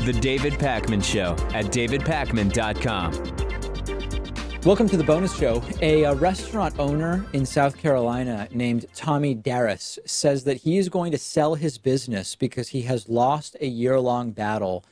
The David Pakman Show at davidpakman.com. Welcome to the bonus show. A restaurant owner in South Carolina named Tommy Darris says that he is going to sell his business because he has lost a year-long battle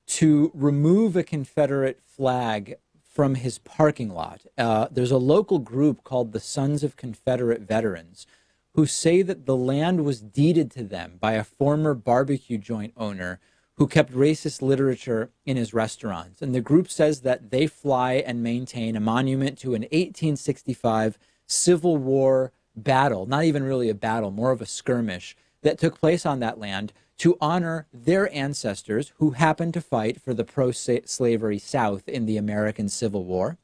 to remove a Confederate flag from his parking lot. There's a local group called the Sons of Confederate Veterans who say that the land was deeded to them by a former barbecue joint owner who kept racist literature in his restaurants. And the group says that they fly and maintain a monument to an 1865 Civil War battle, not even really a battle, more of a skirmish that took place on that land to honor their ancestors who happened to fight for the pro-slavery South in the American Civil War.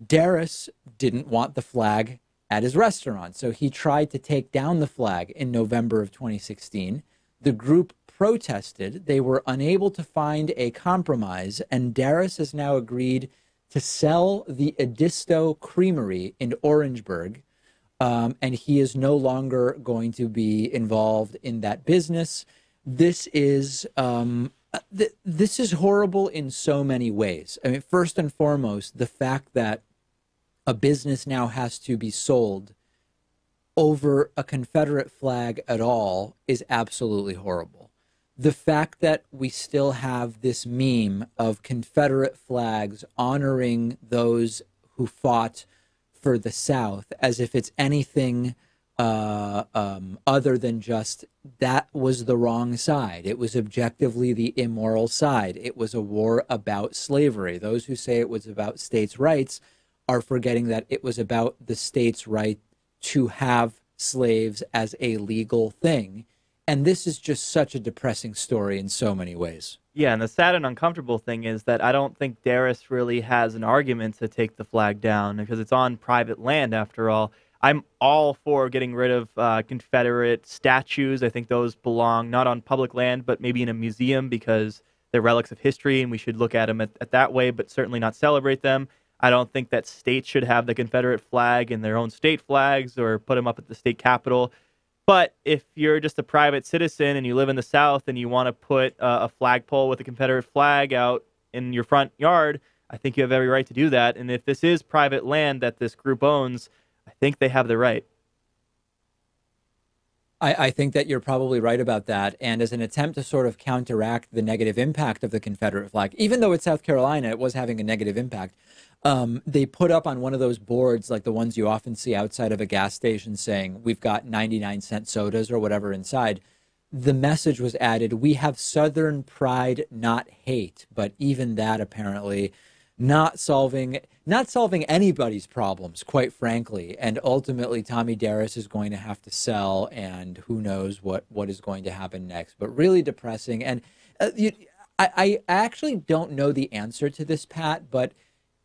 Darris didn't want the flag at his restaurant, so he tried to take down the flag in November of 2016. The group protested. They were unable to find a compromise, and Darris has now agreed to sell the Edisto Creamery in Orangeburg, and he is no longer going to be involved in that business. This is this is horrible in so many ways. I mean, first and foremost, the fact that a business now has to be sold over a Confederate flag at all is absolutely horrible. The fact that we still have this meme of Confederate flags honoring those who fought for the South as if it's anything other than just that was the wrong side. It was objectively the immoral side. It was a war about slavery. Those who say it was about states' rights are forgetting that it was about the states' right to have slaves as a legal thing. And this is just such a depressing story in so many ways. Yeah, and the sad and uncomfortable thing is that I don't think Darris really has an argument to take the flag down because it's on private land after all. I'm all for getting rid of Confederate statues. I think those belong not on public land, but maybe in a museum because they're relics of history and we should look at them at that way, but certainly not celebrate them. I don't think that states should have the Confederate flag in their own state flags or put them up at the state capitol. But if you're just a private citizen and you live in the South and you want to put a flagpole with a Confederate flag out in your front yard, I think you have every right to do that. And if this is private land that this group owns, I think they have the right. I think that you're probably right about that. And as an attempt to sort of counteract the negative impact of the Confederate flag, even though it's South Carolina, it was having a negative impact. They put up on one of those boards, like the ones you often see outside of a gas station saying, we've got 99-cent sodas or whatever inside. The message was added, we have Southern pride, not hate. But even that apparently not solving anybody's problems, quite frankly. And ultimately, Tommy Darris is going to have to sell, and who knows what is going to happen next. But really depressing. And I actually don't know the answer to this, Pat, but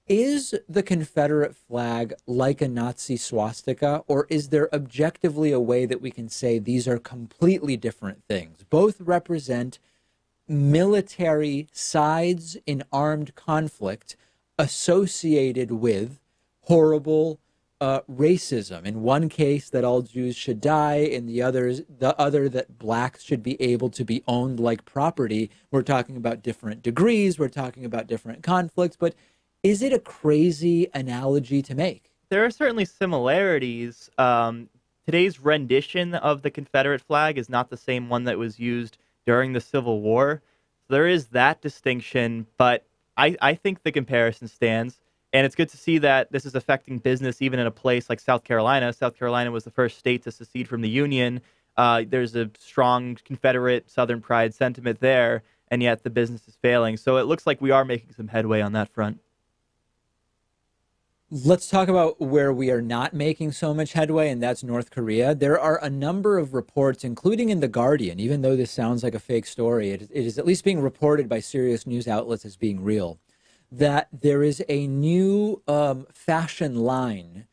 is the Confederate flag like a Nazi swastika, or is there objectively a way that we can say these are completely different things? Both represent military sides in armed conflict associated with horrible racism. In one case, that all Jews should die. In the other, that blacks should be able to be owned like property. We're talking about different degrees. We're talking about different conflicts. But is it a crazy analogy to make? There are certainly similarities. Today's rendition of the Confederate flag is not the same one that was used during the Civil War. So there is that distinction, but I think the comparison stands. And it's good to see that this is affecting business even in a place like South Carolina. South Carolina was the first state to secede from the Union. There's a strong Confederate Southern pride sentiment there, and yet the business is failing. So it looks like we are making some headway on that front. Let's talk about where we are not making so much headway, and that's North Korea. There are a number of reports, including in The Guardian, even though this sounds like a fake story, it is at least being reported by serious news outlets as being real, that there is a new fashion line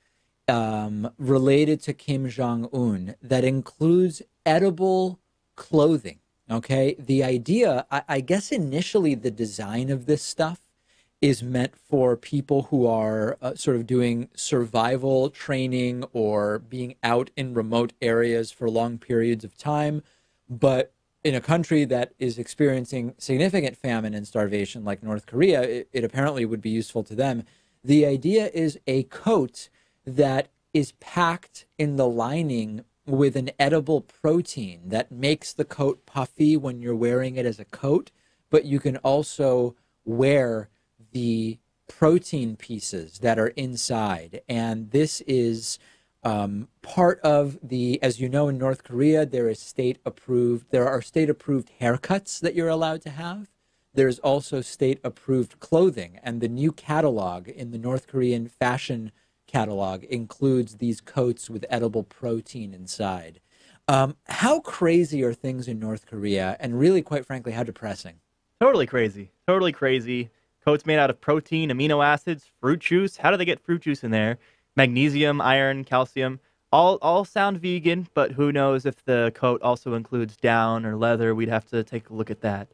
related to Kim Jong-un that includes edible clothing, okay? The idea, I guess initially the design of this stuff is meant for people who are sort of doing survival training or being out in remote areas for long periods of time. But in a country that is experiencing significant famine and starvation like North Korea, it apparently would be useful to them. The idea is a coat that is packed in the lining with an edible protein that makes the coat puffy when you're wearing it as a coat, but you can also wear the protein pieces that are inside. And this is part of the, as you know, in North Korea, there are state approved haircuts that you're allowed to have. There's also state approved clothing, and the new catalog in the North Korean fashion catalog includes these coats with edible protein inside. How crazy are things in North Korea? And really, quite frankly, how depressing? Totally crazy. Totally crazy. Coats made out of protein, amino acids, fruit juice. How do they get fruit juice in there? Magnesium, iron, calcium. All sound vegan, but who knows if the coat also includes down or leather. We'd have to take a look at that.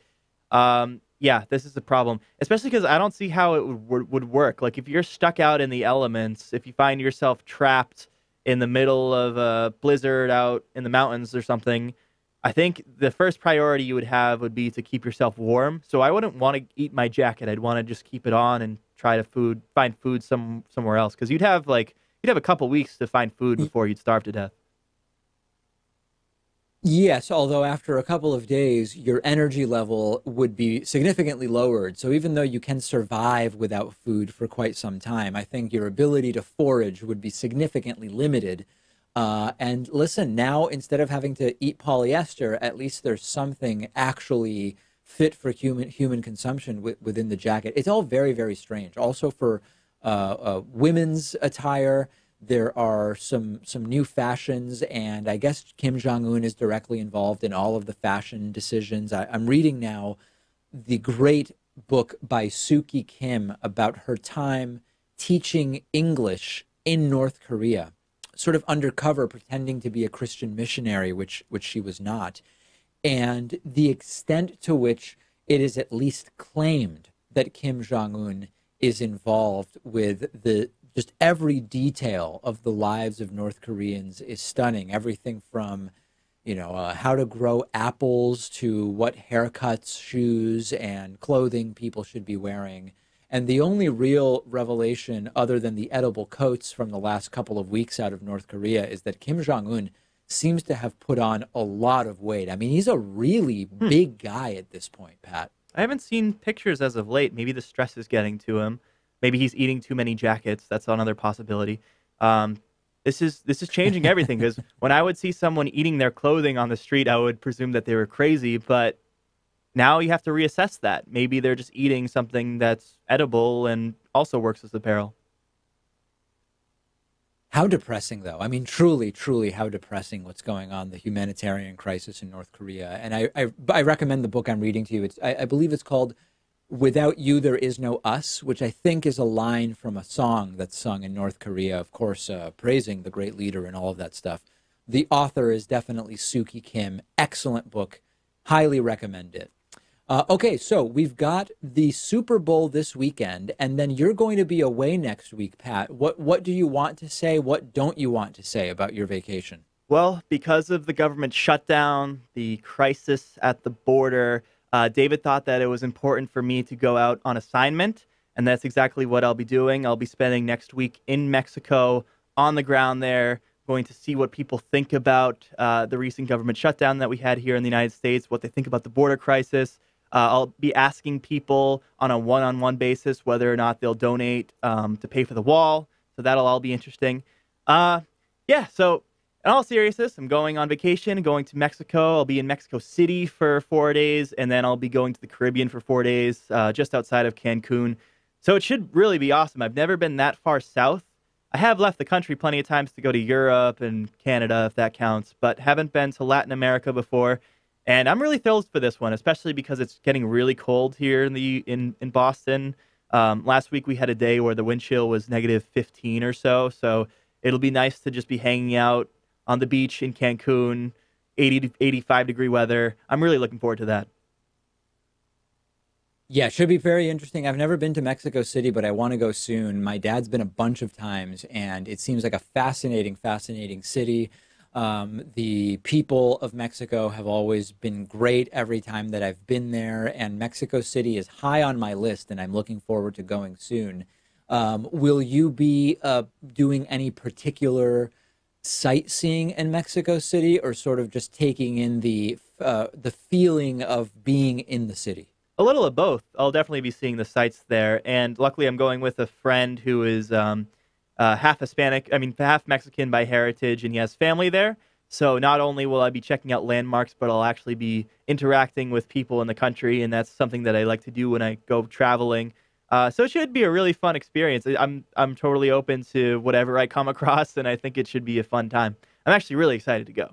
Yeah, this is a problem, especially because I don't see how it would work. Like, if you're stuck out in the elements, if you find yourself trapped in the middle of a blizzard out in the mountains or something, I think the first priority you would have would be to keep yourself warm. So I wouldn't want to eat my jacket. I'd want to just keep it on and try to find food somewhere else, because you'd have a couple weeks to find food before you'd starve to death. Yes, although after a couple of days, your energy level would be significantly lowered. So even though you can survive without food for quite some time, I think your ability to forage would be significantly limited. And listen, now instead of having to eat polyester, at least there's something actually fit for human consumption within the jacket. It's all very, very strange. Also for women's attire, there are some new fashions, and I guess Kim Jong-un is directly involved in all of the fashion decisions. I'm reading now the great book by Suki Kim about her time teaching English in North Korea, sort of undercover, pretending to be a Christian missionary, which she was not, and the extent to which it is at least claimed that Kim Jong-un is involved with just every detail of the lives of North Koreans is stunning. Everything from, how to grow apples to what haircuts, shoes, and clothing people should be wearing. And the only real revelation, other than the edible coats from the last couple of weeks out of North Korea, is that Kim Jong-un seems to have put on a lot of weight. I mean, he's a really big guy at this point, Pat. I haven't seen pictures as of late. Maybe the stress is getting to him. Maybe he's eating too many jackets. That's another possibility. This is changing everything, because when I would see someone eating their clothing on the street, I would presume that they were crazy. But now you have to reassess that. Maybe they're just eating something that's edible and also works as apparel. How depressing, though. I mean, truly, truly, how depressing what's going on, the humanitarian crisis in North Korea. And I recommend the book I'm reading to you. I believe it's called Without You, There Is No Us, which I think is a line from a song that's sung in North Korea, of course, praising the great leader and all of that stuff. The author is definitely Suki Kim. Excellent book. Highly recommend it. Okay, so we've got the Super Bowl this weekend, and then you're going to be away next week, Pat. What do you want to say? What don't you want to say about your vacation? Well, because of the government shutdown, the crisis at the border, David thought that it was important for me to go out on assignment, and that's exactly what I'll be doing. I'll be spending next week in Mexico, on the ground there, going to see what people think about the recent government shutdown that we had here in the United States, what they think about the border crisis. I'll be asking people on a one-on-one basis whether or not they'll donate to pay for the wall, so that'll all be interesting. So in all seriousness, I'm going on vacation, going to Mexico. I'll be in Mexico City for 4 days, and then I'll be going to the Caribbean for 4 days, just outside of Cancun. So it should really be awesome. I've never been that far south. I have left the country plenty of times to go to Europe and Canada, if that counts, but haven't been to Latin America before. And I'm really thrilled for this one, especially because it's getting really cold here in Boston. Last week we had a day where the wind chill was negative 15 or so. So it'll be nice to just be hanging out on the beach in Cancun, 80 to 85 degree weather. I'm really looking forward to that. Yeah, it should be very interesting. I've never been to Mexico City, but I want to go soon. My dad's been a bunch of times, and it seems like a fascinating, fascinating city. The people of Mexico have always been great every time that I've been there, and Mexico City is high on my list, and I'm looking forward to going soon. Will you be doing any particular sightseeing in Mexico City, or sort of just taking in the feeling of being in the city? A little of both. I'll definitely be seeing the sights there, and luckily I'm going with a friend who is half Hispanic, half Mexican by heritage, and he has family there. So not only will I be checking out landmarks, but I'll actually be interacting with people in the country, and that's something that I like to do when I go traveling. So it should be a really fun experience. I'm totally open to whatever I come across, and I think it should be a fun time. I'm actually really excited to go.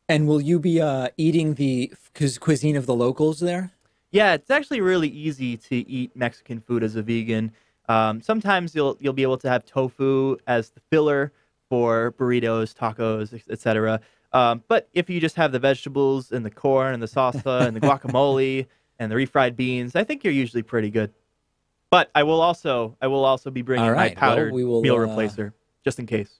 And will you be eating the cuisine of the locals there? Yeah, it's actually really easy to eat Mexican food as a vegan. Sometimes you'll be able to have tofu as the filler for burritos, tacos, etc. But if you just have the vegetables and the corn and the salsa and the guacamole and the refried beans, I think you're usually pretty good. But I will also be bringing my powdered meal replacer just in case.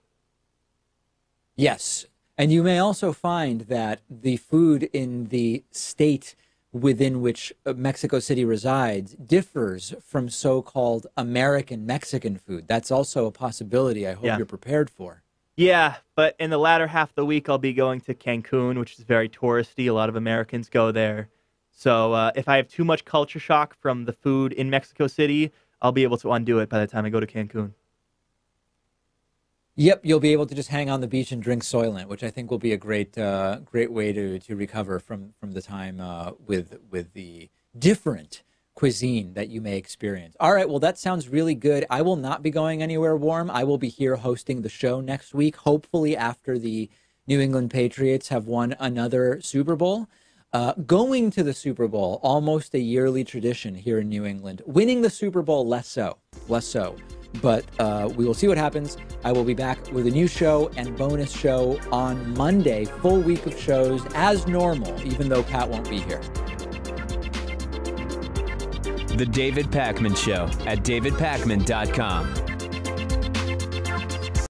Yes, and you may also find that the food in the state within which Mexico City resides differs from so-called American Mexican food. That's also a possibility I hope you're prepared for. Yeah, but in the latter half of the week, I'll be going to Cancun, which is very touristy. A lot of Americans go there. So if I have too much culture shock from the food in Mexico City, I'll be able to undo it by the time I go to Cancun. Yep, you'll be able to just hang on the beach and drink Soylent, which I think will be a great way to recover from the time with the different cuisine that you may experience. All right, well, that sounds really good. I will not be going anywhere warm. I will be here hosting the show next week, hopefully after the New England Patriots have won another Super Bowl. Going to the Super Bowl, almost a yearly tradition here in New England. Winning the Super Bowl, less so. But we will see what happens. I will be back with a new show and bonus show on Monday. Full week of shows as normal, even though Pat won't be here. The David Pakman Show at davidpakman.com.